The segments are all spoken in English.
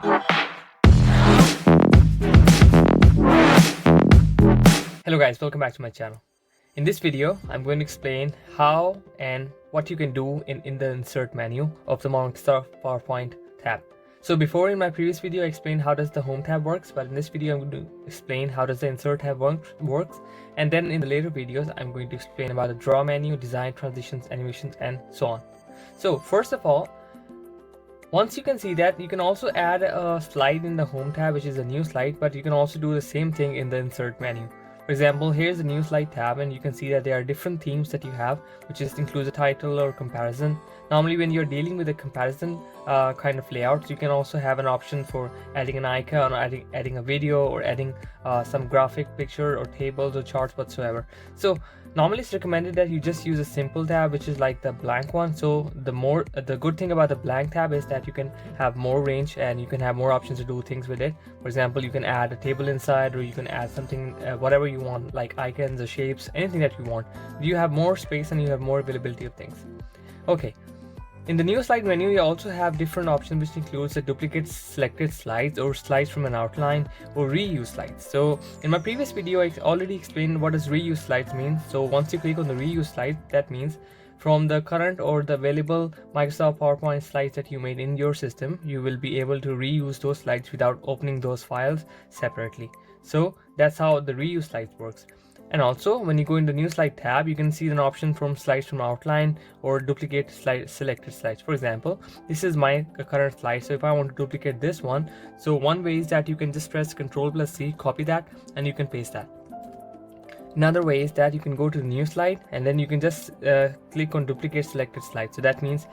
Hello guys, welcome back to my channel. In this video, I'm going to explain how and what you can do in the insert menu of the Microsoft PowerPoint tab. So before in my previous video, I explained how does the home tab works, but in this video, I'm going to explain how does the insert tab works. And then in the later videos, I'm going to explain about the draw menu, design, transitions, animations, and so on. So first of all, once you can see that, you can also add a slide in the home tab, which is a new slide, but you can also do the same thing in the insert menu. For example, here's the new slide tab, and you can see that there are different themes that you have, which includes a title or comparison. Normally when you're dealing with a comparison kind of layouts, you can also have an option for adding an icon, or adding a video, or adding some graphic picture or tables or charts whatsoever. So normally it's recommended that you just use a simple tab, which is like the blank one. So the good thing about the blank tab is that you can have more range and you can have more options to do things with it. For example, you can add a table inside, or you can add something, whatever you want, like icons or shapes, anything that you want. You have more space and you have more availability of things. Okay. In the new slide menu, you also have different options, which includes the duplicate selected slides, or slides from an outline, or reuse slides. So in my previous video, I already explained what does reuse slides mean. So once you click on the reuse slide, that means from the current or the available Microsoft PowerPoint slides that you made in your system, you will be able to reuse those slides without opening those files separately. So that's how the reuse slides works. And also when you go in the new slide tab, you can see an option from slides from outline or duplicate selected slides. For example, this is my current slide, so if I want to duplicate this one, so one way is that you can just press Ctrl+C, copy that, and you can paste that. Another way is that you can go to the new slide, and then you can just click on duplicate selected slide. So that means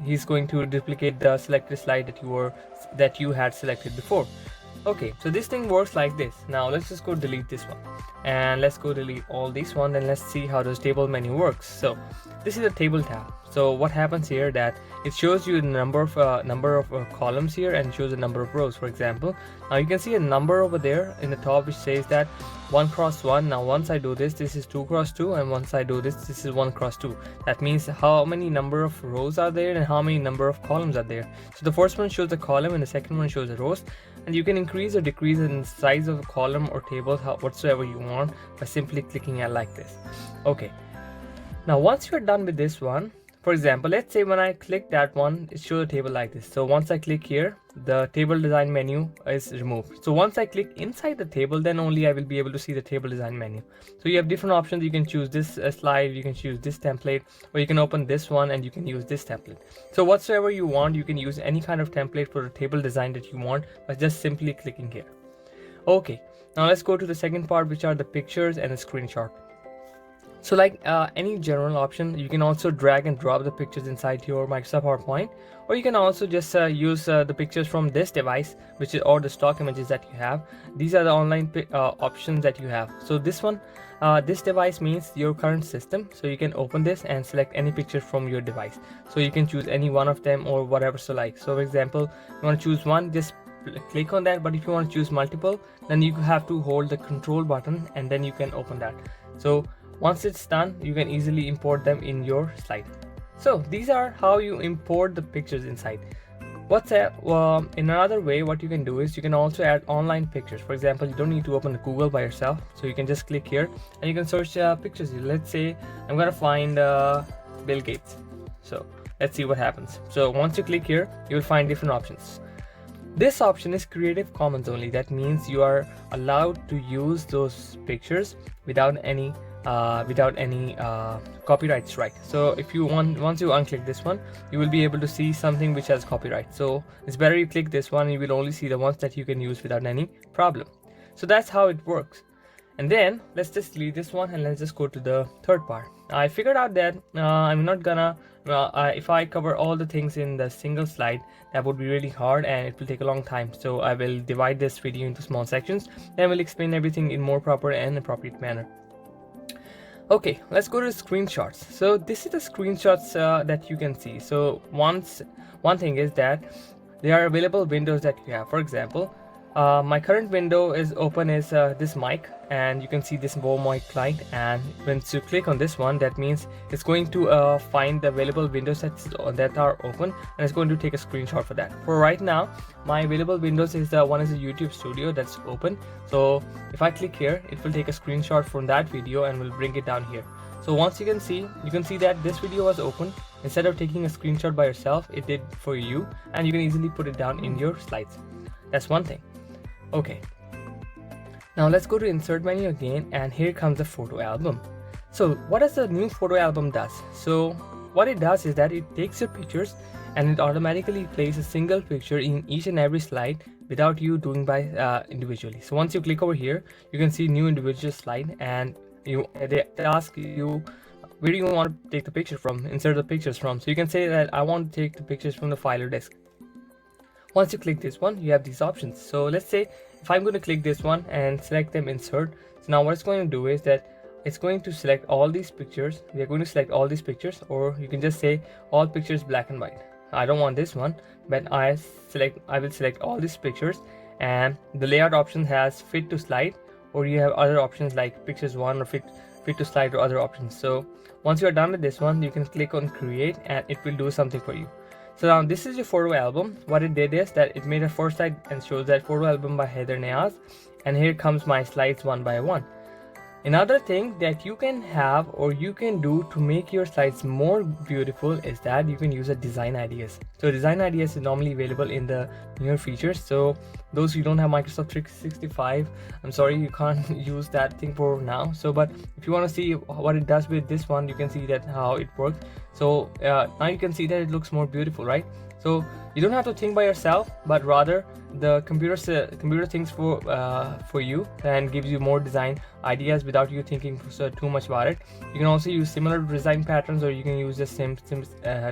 he's going to duplicate the selected slide that you had selected before. Okay, so this thing works like this. Now let's just go delete this one, and let's go delete all these one, and let's see how this table menu works. So this is a table tab. So what happens here, that it shows you the number of columns here, and shows the number of rows. For example, now you can see a number over there in the top which says that 1 cross 1. Now once I do this is 2 cross 2, and once I do this is 1 cross 2. That means how many number of rows are there and how many number of columns are there. So the first one shows the column and the second one shows the rows, and you can increase or decrease in size of a column or table whatsoever you want by simply clicking it like this. Okay, now once you're done with this one, for example, let's say when I click that one, it shows a table like this. So once I click here, the table design menu is removed. So once I click inside the table, then only I will be able to see the table design menu. So you have different options. You can choose this slide, you can choose this template, or you can open this one and you can use this template. So whatsoever you want, you can use any kind of template for the table design that you want by just simply clicking here. Okay, now let's go to the second part, which are the pictures and the screenshot. So like any general option, you can also drag and drop the pictures inside your Microsoft PowerPoint, or you can also just use the pictures from this device, which is or the stock images that you have. These are the online options that you have. So this one, this device means your current system. So you can open this and select any picture from your device. So you can choose any one of them or whatever so like. So for example, you want to choose one, just click on that. But if you want to choose multiple, then you have to hold the control button and then you can open that. So once it's done, you can easily import them in your slide. So these are how you import the pictures inside. In another way, what you can do is you can also add online pictures. For example, you don't need to open Google by yourself. So you can just click here and you can search pictures. Let's say I'm gonna find Bill Gates. So let's see what happens. So once you click here, you will find different options. This option is Creative Commons only. That means you are allowed to use those pictures without any copyright strike. So if you once you unclick this one, you will be able to see something which has copyright. So it's better you click this one. You will only see the ones that you can use without any problem. So that's how it works. And then let's just delete this one and let's just go to the third part. I figured out that I'm not gonna if I cover all the things in the single slide, that would be really hard and it will take a long time. So I will divide this video into small sections, then we'll explain everything in more proper and appropriate manner. Okay, let's go to screenshots. So this is the screenshots that you can see. So one thing is that there are available windows that you have. For example, My current window is open is this mic, and you can see this mic client, and once you click on this one, that means it's going to find the available windows that are open, and it's going to take a screenshot for that. For right now, my available windows is one is a YouTube studio that's open. So if I click here, it will take a screenshot from that video and will bring it down here. So once you can see that this video was open. Instead of taking a screenshot by yourself, it did for you, and you can easily put it down in your slides. That's one thing. Okay, now let's go to insert menu again, and here comes the photo album. So what does the new photo album does? So what it does is that it takes your pictures and it automatically places a single picture in each and every slide without you doing by individually. So once you click over here, you can see new individual slide, and they ask you where do you want to take the picture from, insert the pictures from. So you can say that I want to take the pictures from the file or disk. Once you click this one, you have these options. So let's say if I'm going to click this one and select them insert. So now what it's going to do is that it's going to select all these pictures. We are going to select all these pictures, or you can just say all pictures black and white. I don't want this one, but I will select all these pictures, and the layout option has fit to slide, or you have other options like pictures one or fit to slide or other options. So once you are done with this one, you can click on create and it will do something for you. So now this is your photo album. What it did is that it made a first slide and shows that photo album by Heather Niaz, and here comes my slides one by one. Another thing that you can have or you can do to make your slides more beautiful is that you can use a design ideas. So design ideas is normally available in the newer features. So those who don't have Microsoft 365, I'm sorry, you can't use that thing for now. So but if you want to see what it does with this one, you can see that how it works. So now you can see that it looks more beautiful, right? So you don't have to think by yourself, but rather the computer thinks for you and gives you more design ideas without you thinking too much about it. You can also use similar design patterns, or you can use the same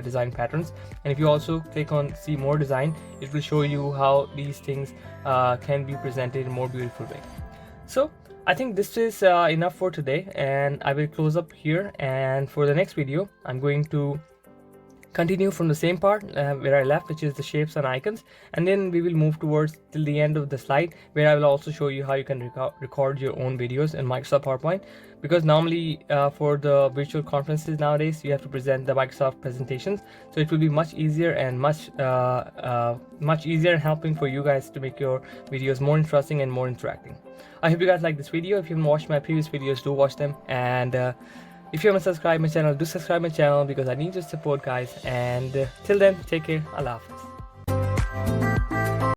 design patterns. And if you also click on see more design, it will show you how these things can be presented in a more beautiful way. So I think this is enough for today, and I will close up here, and for the next video I'm going to continue from the same part where I left, which is the shapes and icons, and then we will move towards till the end of the slide, where I will also show you how you can record your own videos in Microsoft PowerPoint. Because normally for the virtual conferences nowadays, you have to present the Microsoft presentations, so it will be much easier and much easier and helping for you guys to make your videos more interesting and more interacting. I hope you guys like this video. If you haven't watched my previous videos, do watch them, and if you haven't subscribed my channel, do subscribe my channel because I need your support, guys. And till then, take care. Allah Hafiz.